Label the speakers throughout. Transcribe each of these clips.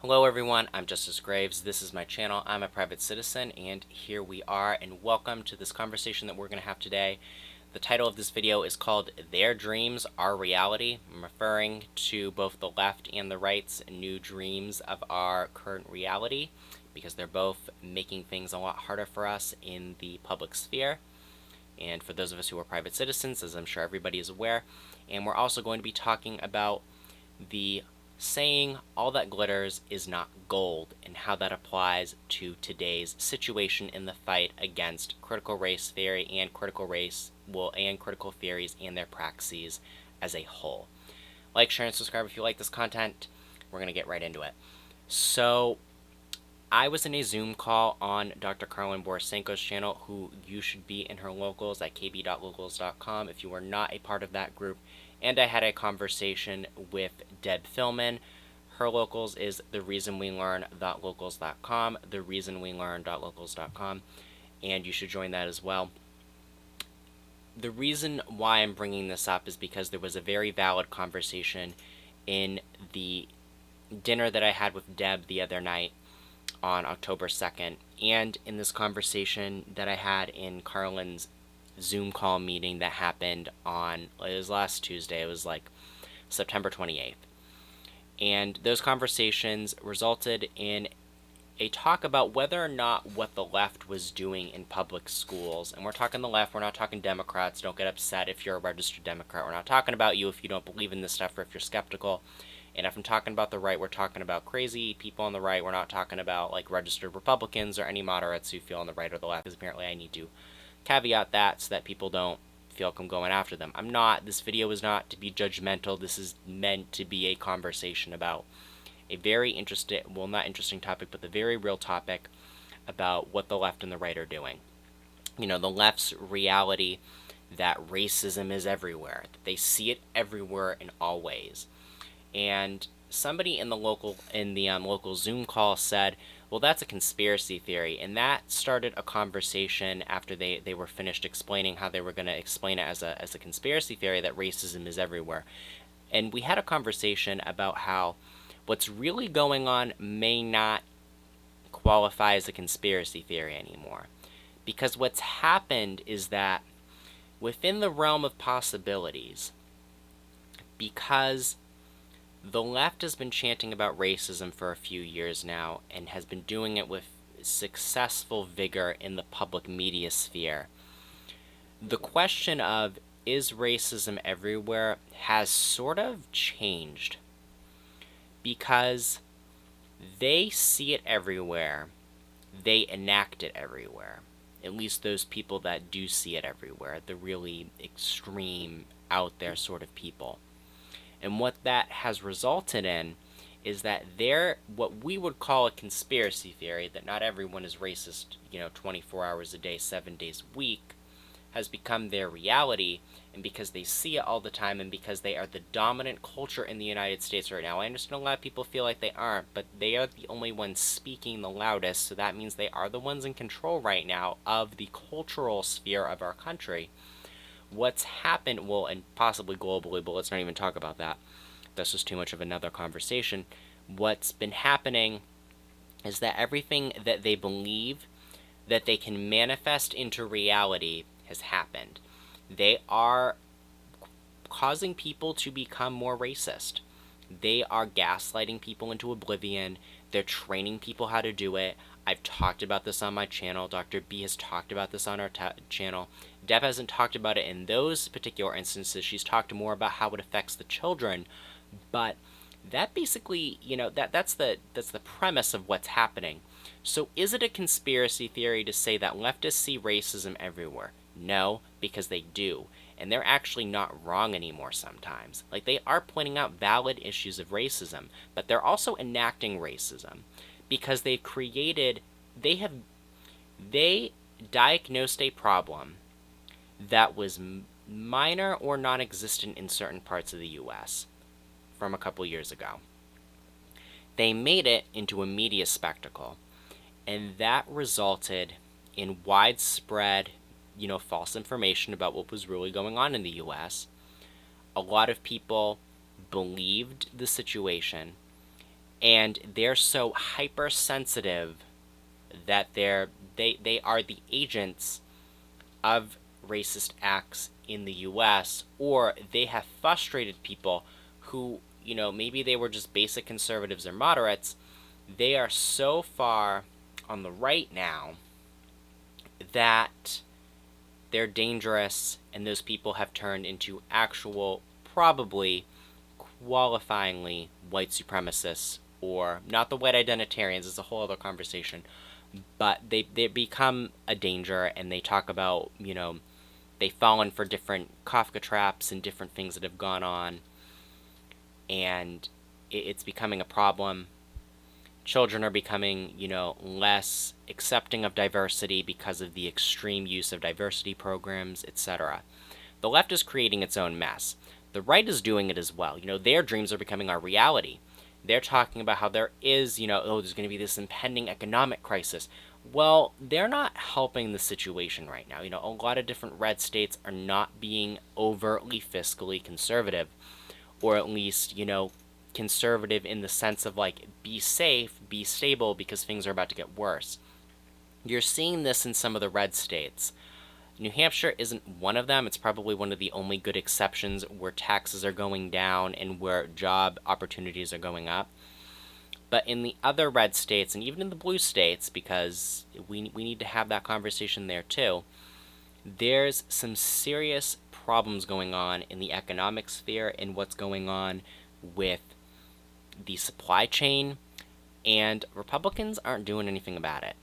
Speaker 1: Hello everyone, I'm Justice Graves. This is my channel. I'm a private citizen, and here we are, and welcome to this conversation that we're going to have today. The title of this video is called Their Dreams Are Reality. I'm referring to both the left and the right's new dreams of our current reality, because they're both making things a lot harder for us in the public sphere. And for those of us who are private citizens, as I'm sure everybody is aware. And we're also going to be talking about the saying all that glitters is not gold, and how that applies to today's situation in the fight against critical race theory and critical theories and their praxis as a whole. Like, share, and subscribe if you like this content. We're going to get right into it. So, I was in a Zoom call on Dr. Carlin Borisenko's channel, who you should be in her locals at kb.locals.com if you are not a part of that group. And I had a conversation with Deb Philman. Her locals is thereasonwelearn.locals.com, thereasonwelearn.locals.com, and you should join that as well. The reason why I'm bringing this up is because there was a very valid conversation in the dinner that I had with Deb the other night on October 2nd, and in this conversation that I had in Carlin's Zoom call meeting that happened it was last Tuesday, it was like September 28th. And those conversations resulted in a talk about whether or not what the left was doing in public schools, and we're talking the left, we're not talking Democrats, don't get upset if you're a registered Democrat, we're not talking about you if you don't believe in this stuff or if you're skeptical. And if I'm talking about the right, we're talking about crazy people on the right, we're not talking about like registered Republicans or any moderates who feel on the right or the left, because apparently I need to caveat that so that people don't feel like I'm going after them. I'm not. This video is not to be judgmental. This is meant to be a conversation about a very interesting, well, not interesting topic, but the very real topic about what the left and the right are doing. You know, the left's reality that racism is everywhere, that they see it everywhere in all ways. And somebody in the local Zoom call said, well, that's a conspiracy theory, and that started a conversation after they were finished explaining how they were going to explain it as a conspiracy theory that racism is everywhere. And we had a conversation about how what's really going on may not qualify as a conspiracy theory anymore, because what's happened is that within the realm of possibilities, because the left has been chanting about racism for a few years now and has been doing it with successful vigor in the public media sphere. The question of is racism everywhere has sort of changed, because they see it everywhere, they enact it everywhere. At least those people that do see it everywhere, the really extreme, out there sort of people. And what that has resulted in is that what we would call a conspiracy theory, that not everyone is racist, 24 hours a day, 7 days a week, has become their reality. And because they see it all the time, and because they are the dominant culture in the United States right now, I understand a lot of people feel like they aren't, but they are the only ones speaking the loudest, so that means they are the ones in control right now of the cultural sphere of our country. What's happened, well, and possibly globally, but let's not even talk about that. That's just too much of another conversation. What's been happening is that everything that they believe that they can manifest into reality has happened. They are causing people to become more racist. They are gaslighting people into oblivion. They're training people how to do it. I've talked about this on my channel. Dr. B has talked about this on our channel. Deb hasn't talked about it in those particular instances. She's talked more about how it affects the children. But that basically, that's the premise of what's happening. So is it a conspiracy theory to say that leftists see racism everywhere? No, because they do. And they're actually not wrong anymore sometimes. Like, they are pointing out valid issues of racism, but they're also enacting racism, because they diagnosed a problem that was minor or non-existent in certain parts of the U.S. from a couple years ago. They made it into a media spectacle, and that resulted in widespread, false information about what was really going on in the U.S. A lot of people believed the situation, and they're so hypersensitive that they are the agents of racist acts in the US, or they have frustrated people who, maybe they were just basic conservatives or moderates. They are so far on the right now that they're dangerous, and those people have turned into actual, probably qualifyingly white supremacists, or not the white identitarians, is a whole other conversation, but they become a danger, and they talk about, they've fallen for different Kafka traps and different things that have gone on, and it's becoming a problem. Children are becoming, less accepting of diversity because of the extreme use of diversity programs, etc. The left is creating its own mess. The right is doing it as well. Their dreams are becoming our reality. They're talking about how there is, there's going to be this impending economic crisis. Well, they're not helping the situation right now. A lot of different red states are not being overtly fiscally conservative, or at least, conservative in the sense of like, be safe, be stable, because things are about to get worse. You're seeing this in some of the red states. New Hampshire isn't one of them. It's probably one of the only good exceptions where taxes are going down and where job opportunities are going up. But in the other red states, and even in the blue states, because we need to have that conversation there too, there's some serious problems going on in the economic sphere and what's going on with the supply chain, and Republicans aren't doing anything about it.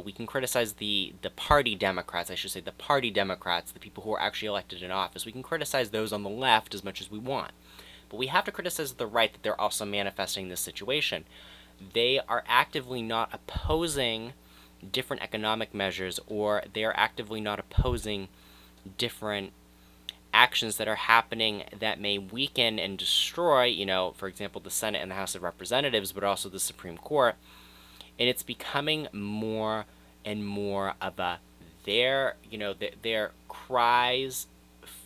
Speaker 1: We can criticize the party Democrats, I should say the party Democrats, the people who are actually elected in office. We can criticize those on the left as much as we want. But we have to criticize the right that they're also manifesting this situation. They are actively not opposing different economic measures, or they are actively not opposing different actions that are happening that may weaken and destroy, for example, the Senate and the House of Representatives, but also the Supreme Court. And it's becoming more and more of a, their cries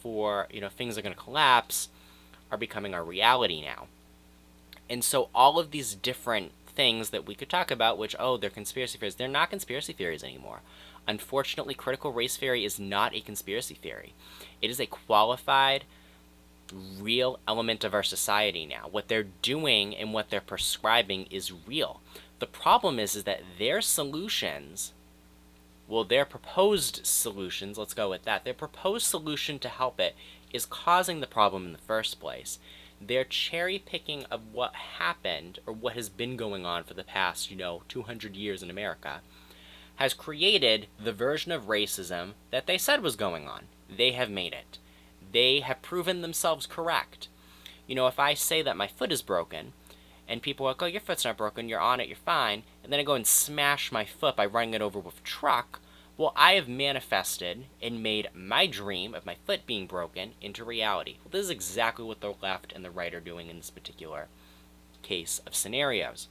Speaker 1: for, things are going to collapse are becoming our reality now. And so all of these different things that we could talk about, which, they're conspiracy theories, they're not conspiracy theories anymore. Unfortunately, critical race theory is not a conspiracy theory. It is a qualified, real element of our society now. What they're doing and what they're prescribing is real. The problem is that their solutions, their proposed solutions, let's go with that, their proposed solution to help it is causing the problem in the first place. Their cherry picking of what happened, or what has been going on for the past, 200 years in America, has created the version of racism that they said was going on. They have made it. They have proven themselves correct. If I say that my foot is broken, and people are like, oh, your foot's not broken, you're on it, you're fine, and then I go and smash my foot by running it over with a truck, well, I have manifested and made my dream of my foot being broken into reality. Well, this is exactly what the left and the right are doing in this particular case of scenarios.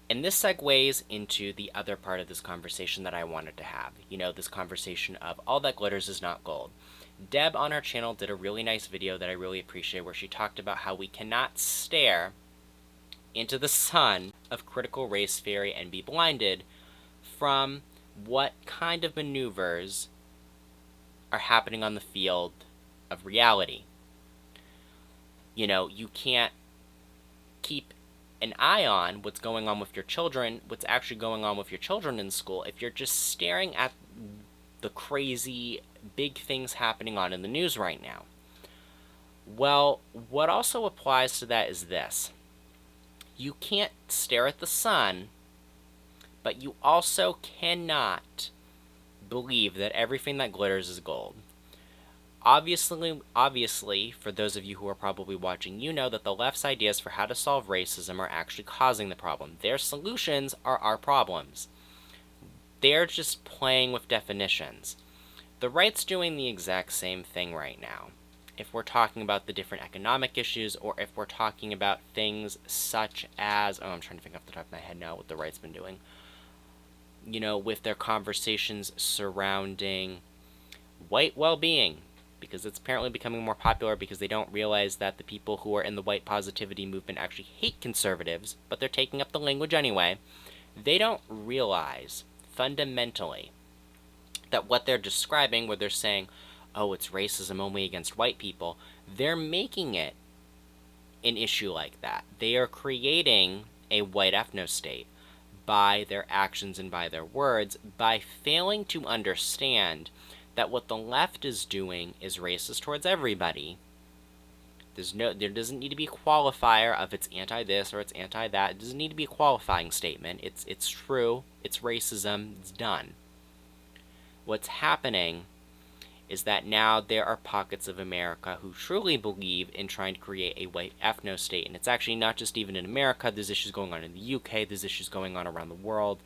Speaker 1: And this segues into the other part of this conversation that I wanted to have. This conversation of all that glitters is not gold. Deb on her channel did a really nice video that I really appreciate, where she talked about how we cannot stare into the sun of critical race theory and be blinded from what kind of maneuvers are happening on the field of reality. You can't keep an eye on what's going on with your children, what's actually going on with your children in school, if you're just staring at the crazy big things happening on in the news right now. Well, what also applies to that is this. You can't stare at the sun, but you also cannot believe that everything that glitters is gold. Obviously, for those of you who are probably watching, you know that the left's ideas for how to solve racism are actually causing the problem. Their solutions are our problems. They're just playing with definitions. The right's doing the exact same thing right now. If we're talking about the different economic issues, or if we're talking about things such as, I'm trying to think off the top of my head now what the right's been doing, with their conversations surrounding white well-being, because it's apparently becoming more popular because they don't realize that the people who are in the white positivity movement actually hate conservatives, but they're taking up the language anyway. They don't realize fundamentally that what they're describing, where they're saying, oh, it's racism only against white people, they're making it an issue like that. They are creating a white ethno-state by their actions and by their words, by failing to understand that what the left is doing is racist towards everybody. There doesn't need to be a qualifier of it's anti-this or it's anti-that. It doesn't need to be a qualifying statement. It's true. It's racism. It's done. What's happening is that now there are pockets of America who truly believe in trying to create a white ethno-state, and it's actually not just even in America. There's issues going on in the UK, there's issues going on around the world,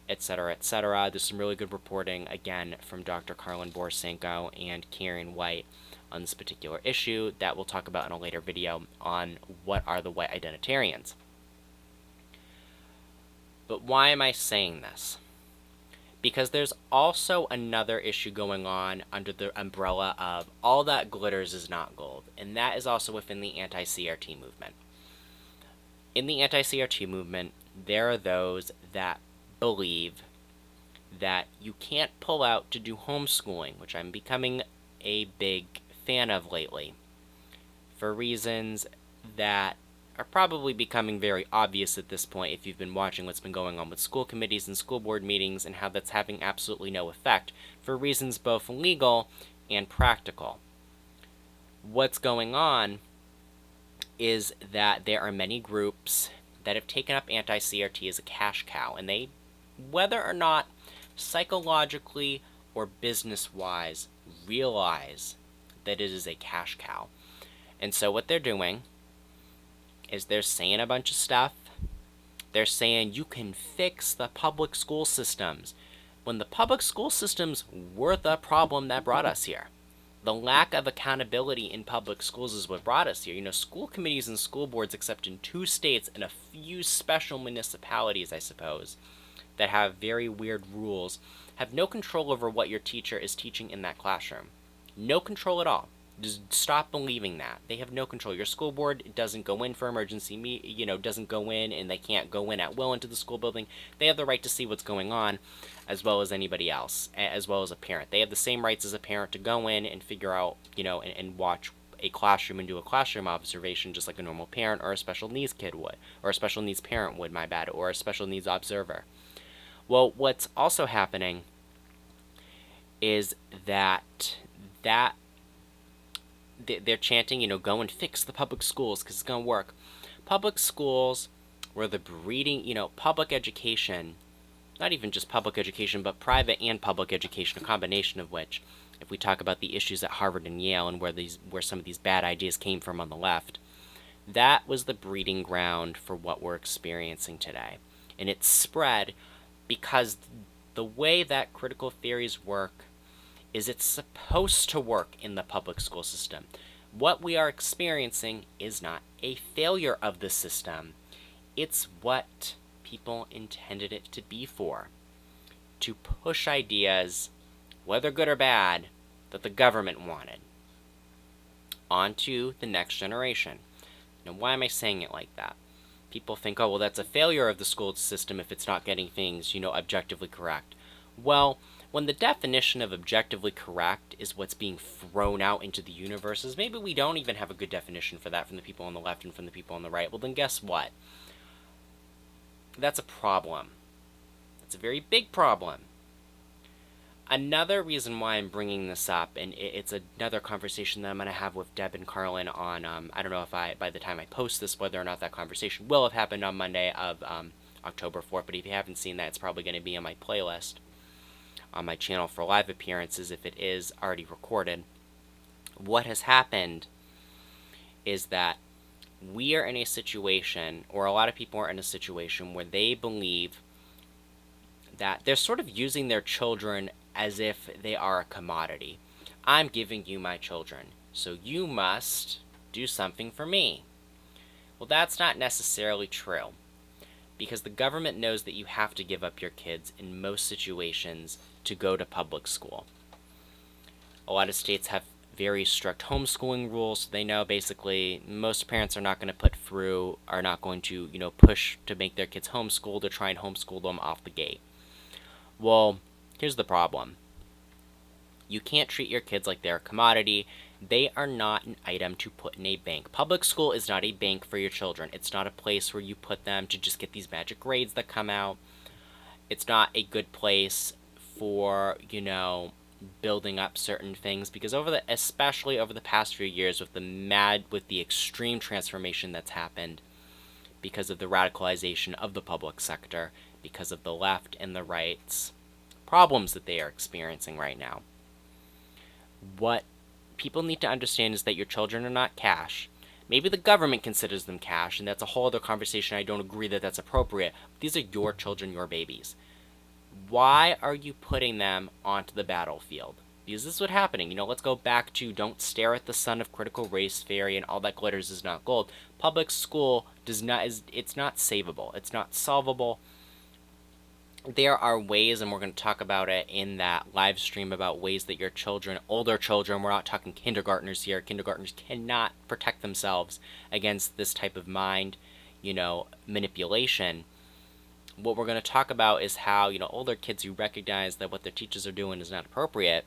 Speaker 1: etc., etc. There's some really good reporting, again, from Dr. Carlin Borisenko and Karen White on this particular issue that we'll talk about in a later video on what are the white identitarians. But why am I saying this? Because there's also another issue going on under the umbrella of all that glitters is not gold, and that is also within the anti-CRT movement. In the anti-CRT movement, there are those that believe that you can't pull out to do homeschooling, which I'm becoming a big fan of lately, for reasons that are probably becoming very obvious at this point if you've been watching what's been going on with school committees and school board meetings and how that's having absolutely no effect for reasons both legal and practical. What's going on is that there are many groups that have taken up anti-CRT as a cash cow, and they, whether or not psychologically or business-wise, realize that it is a cash cow. And so what they're doing is they're saying a bunch of stuff. They're saying you can fix the public school systems, when the public school systems were the problem that brought us here. The lack of accountability in public schools is what brought us here. School committees and school boards, except in 2 states and a few special municipalities, I suppose, that have very weird rules, have no control over what your teacher is teaching in that classroom. No control at all. Just stop believing that. They have no control. Your school board doesn't go in for emergency doesn't go in, and they can't go in at will into the school building. They have the right to see what's going on as well as anybody else, as well as a parent. They have the same rights as a parent to go in and figure out, and watch a classroom and do a classroom observation just like a normal parent or a special needs kid would, or a special needs parent would, or a special needs observer. Well, what's also happening is that they're chanting, go and fix the public schools because it's going to work. Public schools were the breeding, public education, not even just public education, but private and public education, a combination of which, if we talk about the issues at Harvard and Yale and where some of these bad ideas came from on the left, that was the breeding ground for what we're experiencing today. And it's spread because the way that critical theories work is it's supposed to work in the public school system. What we are experiencing is not a failure of the system. It's what people intended it to be for. To push ideas, whether good or bad, that the government wanted onto the next generation. Now, why am I saying it like that? People think, oh, well, that's a failure of the school system if it's not getting things, objectively correct. Well, when the definition of objectively correct is what's being thrown out into the universe, is maybe we don't even have a good definition for that from the people on the left and from the people on the right. Well, then guess what? That's a problem. That's a very big problem. Another reason why I'm bringing this up, and it's another conversation that I'm going to have with Deb and Carlin on, I don't know if by the time I post this, whether or not that conversation will have happened on Monday of October 4th, but if you haven't seen that, it's probably going to be on my playlist on my channel for live appearances if it is already recorded. What has happened is that we are in a situation, or a lot of people are in a situation, where they believe that they're sort of using their children as if they are a commodity. I'm giving you my children, so you must do something for me. Well, that's not necessarily true, because the government knows that you have to give up your kids in most situations to go to public school. A lot of states have very strict homeschooling rules. They know basically most parents are not going to push to make their kids homeschooled or try and homeschool them off the gate. Well, here's the problem. You can't treat your kids like they're a commodity. They are not an item to put in a bank. Public school is not a bank for your children. It's not a place where you put them to just get these magic grades that come out. It's not a good place for, building up certain things, because especially over the past few years with the extreme transformation that's happened because of the radicalization of the public sector, because of the left and the right's problems that they are experiencing right now. What people need to understand is that your children are not cash. Maybe the government considers them cash, and that's a whole other conversation. I don't agree that that's appropriate. These are your children, your babies. Why are you putting them onto the battlefield? Because this is what's happening. Let's go back to don't stare at the sun of critical race theory and all that glitters is not gold. Public school it's not savable. It's not solvable. There are ways, and we're going to talk about it in that live stream, about ways that your children, older children, we're not talking kindergartners here. Kindergartners cannot protect themselves against this type of mind, manipulation. What we're going to talk about is how, older kids who recognize that what their teachers are doing is not appropriate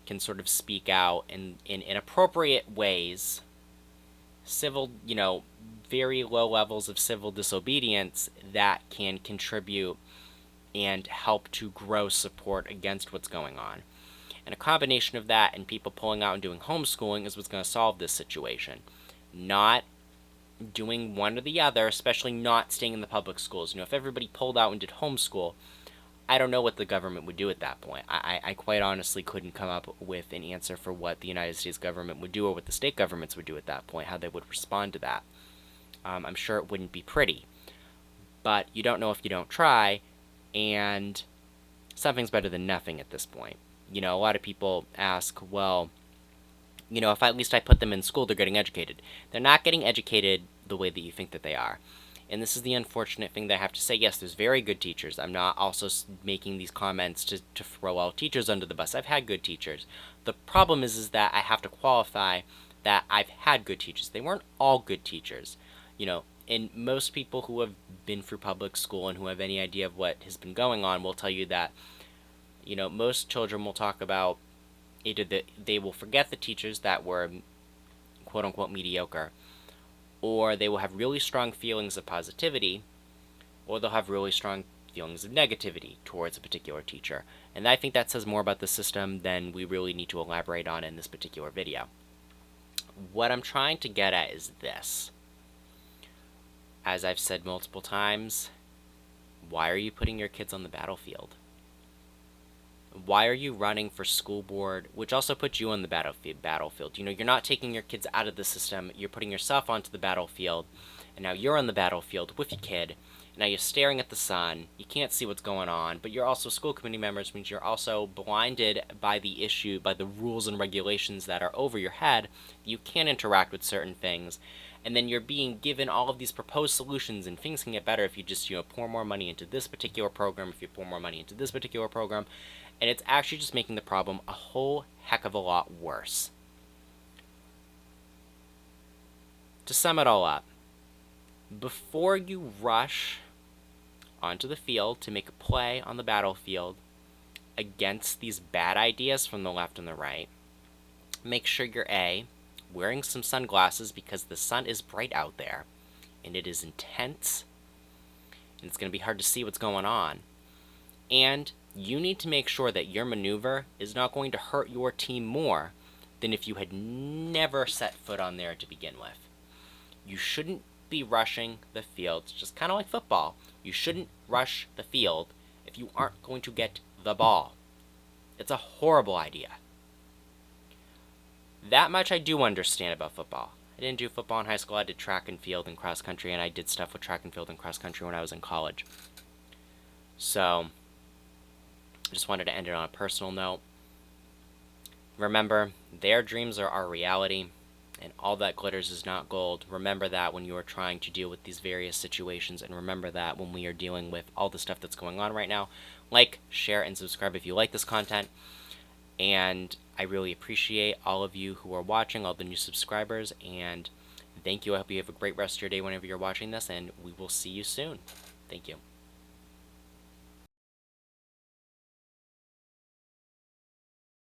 Speaker 1: can sort of speak out in appropriate ways. Civil, very low levels of civil disobedience that can contribute and help to grow support against what's going on. And a combination of that and people pulling out and doing homeschooling is what's going to solve this situation. Not doing one or the other, especially not staying in the public schools. If everybody pulled out and did homeschool, I don't know what the government would do at that point. I quite honestly couldn't come up with an answer for what the United States government would do or what the state governments would do at that point, how they would respond to that. I'm sure it wouldn't be pretty. But you don't know if you don't try, and something's better than nothing at this point. A lot of people ask, well, if at least I put them in school, they're getting educated. They're not getting educated the way that you think that they are. And this is the unfortunate thing that I have to say. Yes, there's very good teachers. I'm not also making these comments to throw all teachers under the bus. I've had good teachers. The problem is that I have to qualify that I've had good teachers. They weren't all good teachers. And most people who have been through public school and who have any idea of what has been going on will tell you that, most children will talk about either that they will forget the teachers that were quote-unquote mediocre, or they will have really strong feelings of positivity, or they'll have really strong feelings of negativity towards a particular teacher. And I think that says more about the system than we really need to elaborate on in this particular video. What I'm trying to get at is this. As I've said multiple times, why are you putting your kids on the battlefield? Why are you running for school board, which also puts you on the battlefield? You're not taking your kids out of the system. You're putting yourself onto the battlefield, and now you're on the battlefield with your kid. Now you're staring at the sun. You can't see what's going on, but you're also school committee members, means you're also blinded by the rules and regulations that are over your head. You can't interact with certain things. And then you're being given all of these proposed solutions, and things can get better if you just, pour more money into this particular program, if you pour more money into this particular program. And it's actually just making the problem a whole heck of a lot worse. To sum it all up, before you rush onto the field to make a play on the battlefield against these bad ideas from the left and the right, make sure you're wearing some sunglasses, because the sun is bright out there, and it is intense, and it's going to be hard to see what's going on. And you need to make sure that your maneuver is not going to hurt your team more than if you had never set foot on there to begin with. You shouldn't be rushing the field. It's just kind of like football. You shouldn't rush the field if you aren't going to get the ball. It's a horrible idea. That much I do understand about football. I didn't do football in high school. I did track and field and cross country, and I did stuff with track and field and cross country when I was in college. So, I just wanted to end it on a personal note. Remember, their dreams are our reality, and all that glitters is not gold. Remember that when you are trying to deal with these various situations, and remember that when we are dealing with all the stuff that's going on right now. Like, share, and subscribe if you like this content. And I really appreciate all of you who are watching, all the new subscribers, and thank you. I hope you have a great rest of your day whenever you're watching this, and we will see you soon. Thank you.